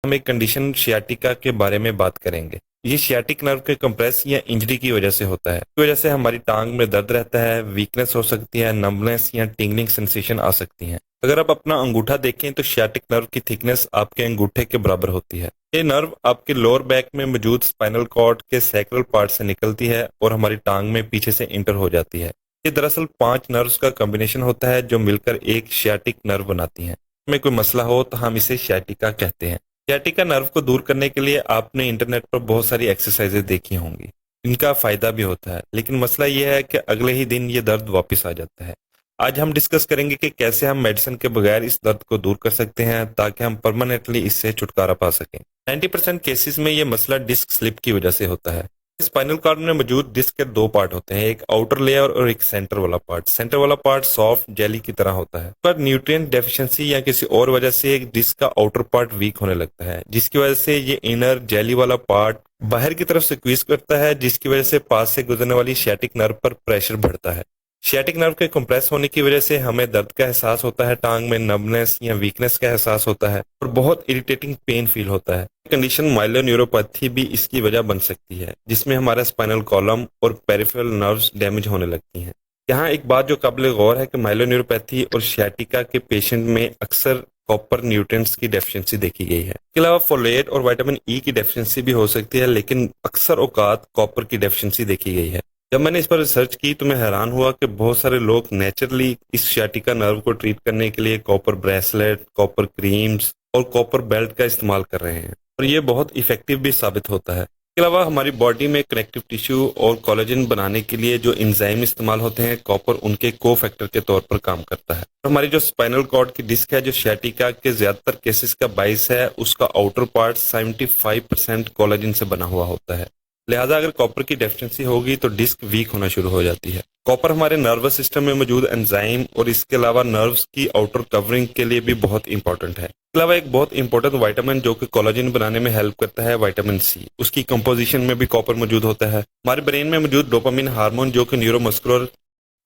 हम एक condition sciatica के बारे में बात करेंगे। ये शियाटिक नर्व के कंप्रेस या इंजरी की वजह से होता है। इस वजह से हमारी टांग में दर्द रहता है, वीकनेस हो सकती है, नंबनेस या टिंगलिंग सेंसेशन आ सकती है। अगर आप अपना अंगूठा देखें तो शियाटिक नर्व की थिकनेस आपके अंगूठे के बराबर होती है। ये नर्व आपके लोअर बैक में मौजूद स्पाइनल कॉर्ड के सैक्रल पार्ट से निकलती है और हमारी टांग में पीछे से इंटर हो जाती है। ये दरअसल 5 नर्व्स का कॉम्बिनेशन होता है जो मिलकर एक शियाटिक नर्व बनाती हैं। में कोई मसला हो तो हम इसे शियाटिका कहते हैं। शियाटिका नर्व को दूर करने के लिए आपने इंटरनेट पर बहुत सारी एक्सरसाइजेज देखी होंगी। इनका फायदा भी होता है, लेकिन मसला यह है कि अगले ही दिन ये दर्द वापस आ जाता है। आज हम डिस्कस करेंगे कि कैसे हम मेडिसिन के बगैर इस दर्द को दूर कर सकते हैं ताकि हम परमानेंटली इससे छुटकारा पा सकें। 90% केसेस में ये मसला डिस्क स्लिप की वजह से होता है। स्पाइनल कॉर्ड में मौजूद डिस्क के 2 पार्ट होते हैं, एक आउटर लेयर और एक सेंटर वाला पार्ट। सेंटर वाला पार्ट सॉफ्ट जेली की तरह होता है, पर न्यूट्रिएंट डेफिशिएंसी या किसी और वजह से एक डिस्क का आउटर पार्ट वीक होने लगता है, जिसकी वजह से ये इनर जेली वाला पार्ट बाहर की तरफ स्क्वीज करता है, जिसकी वजह से पास से गुजरने वाली शियाटिक नर्व पर प्रेशर बढ़ता है। शियाटिक नर्व के कंप्रेस होने की वजह से हमें दर्द का एहसास होता है, टांग में नर्वनेस या वीकनेस का एहसास होता है और बहुत इरिटेटिंग पेन फील होता है। कंडीशन माइलोन्यूरोपैथी भी इसकी वजह बन सकती है, जिसमें हमारा स्पाइनल कॉलम और पेरिफेरल नर्व्स डैमेज होने लगती हैं। यहाँ एक बात जो काबिल गौर है कि माइलोन्यूरोपैथी और शियाटिका के पेशेंट में अक्सर कॉपर न्यूट्रिएंट्स की डेफिशिएंसी देखी गई है। इसके अलावा फोलेट और विटामिन ई की डेफिशिएंसी भी हो सकती है, लेकिन अक्सर औकात कॉपर की डेफिशिएंसी देखी गई है। जब मैंने इस पर रिसर्च की तो मैं हैरान हुआ कि बहुत सारे लोग नेचुरली इस शियाटिका नर्व को ट्रीट करने के लिए कॉपर ब्रेसलेट, कॉपर क्रीम्स और कॉपर बेल्ट का इस्तेमाल कर रहे हैं और ये बहुत इफेक्टिव भी साबित होता है। इसके अलावा हमारी बॉडी में कनेक्टिव टिश्यू और कोलेजन बनाने के लिए जो एंजाइम इस्तेमाल होते हैं, कॉपर उनके को फैक्टर के तौर पर काम करता है। और हमारी जो स्पाइनल कॉर्ड की डिस्क है, जो शियाटिका के ज्यादातर केसेस का बाइस है, उसका आउटर पार्ट 75% कोलेजन से बना हुआ होता है। लिहाजा अगर कॉपर की डेफिशिएंसी होगी तो डिस्क वीक होना शुरू हो जाती है। कॉपर हमारे नर्वस सिस्टम में मौजूद एंजाइम और इसके अलावा नर्व्स की आउटर कवरिंग के लिए भी बहुत इंपॉर्टेंट है। इसके अलावा एक बहुत इंपॉर्टेंट विटामिन जो कि कोलेजन बनाने में हेल्प करता है, विटामिन सी, उसकी कंपोजिशन में भी कॉपर मौजूद होता है। हमारे ब्रेन में मौजूद डोपामिन हार्मोन जो कि न्यूरोमस्कुलर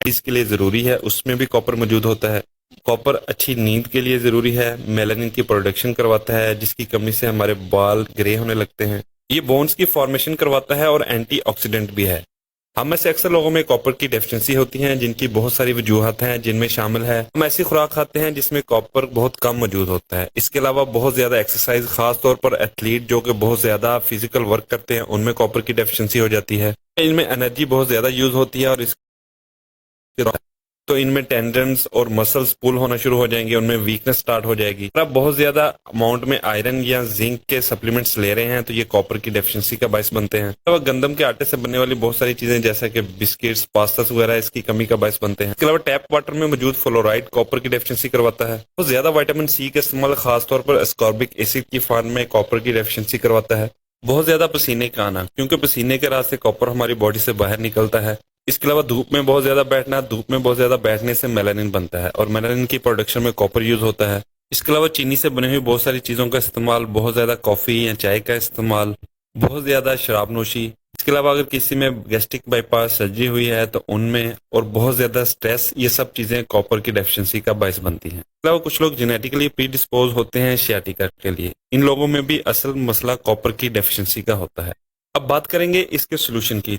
के लिए जरूरी है, उसमें भी कॉपर मौजूद होता है। कॉपर अच्छी नींद के लिए जरूरी है, मेलानिन की प्रोडक्शन करवाता है, जिसकी कमी से हमारे बाल ग्रे होने लगते हैं। ये बोन्स की फॉर्मेशन करवाता है और एंटीऑक्सीडेंट भी है। हम में से अक्सर लोगों में कॉपर की डेफिशिएंसी होती है, जिनकी बहुत सारी वजूहत हैं, जिनमें शामिल है हम ऐसी खुराक खाते हैं जिसमें कॉपर बहुत कम मौजूद होता है। इसके अलावा बहुत ज्यादा एक्सरसाइज, खास तौर पर एथलीट जो कि बहुत ज्यादा फिजिकल वर्क करते हैं, उनमें कॉपर की डेफिशिएंसी हो जाती है। इनमें एनर्जी बहुत ज्यादा यूज होती है और तो इनमें टेंडन्स और मसल्स पुल होना शुरू हो जाएंगे, उनमें वीकनेस स्टार्ट हो जाएगी। अगर आप बहुत ज्यादा अमाउंट में आयरन या जिंक के सप्लीमेंट्स ले रहे हैं तो ये कॉपर की डेफिशिएंसी का बायस बनते हैं। तो गंदम के आटे से बनने वाली बहुत सारी चीजें जैसा कि बिस्किट्स, पास्तास वगैरह इसकी कमी का बायस बनते हैं। इसके अलावा टैप वाटर में मौजूद फ्लोराइड कॉपर की डेफिशिएंसी करवाता है। बहुत ज्यादा विटामिन सी का इस्तेमाल खासतौर पर एस्कॉर्बिक एसिड की फॉर्म में कॉपर की डेफिशिएंसी करवाता है। बहुत ज्यादा पसीने का आना, क्योंकि पसीने के रास्ते कॉपर हमारी बॉडी से बाहर निकलता है। इसके अलावा धूप में बहुत ज्यादा बैठना, धूप में बहुत ज्यादा बैठने से मेलानिन बनता है और मेलानिन की प्रोडक्शन में कॉपर यूज होता है। इसके अलावा चीनी से बनी हुई बहुत सारी चीजों का इस्तेमाल, बहुत ज्यादा कॉफी या चाय का इस्तेमाल, बहुत ज्यादा शराब नोशी, इसके अलावा अगर किसी में गैस्ट्रिक बाईपास सर्जरी हुई है तो उनमें, और बहुत ज्यादा स्ट्रेस, ये सब चीजें कॉपर की डेफिशिएंसी का बायस बनती हैं। इसके अलावा कुछ लोग जेनेटिकली प्रीडिस्पोज होते हैं शियाटिका के लिए, इन लोगों में भी असल मसला कॉपर की डेफिशिएंसी का होता है। अब बात करेंगे इसके सोल्यूशन की।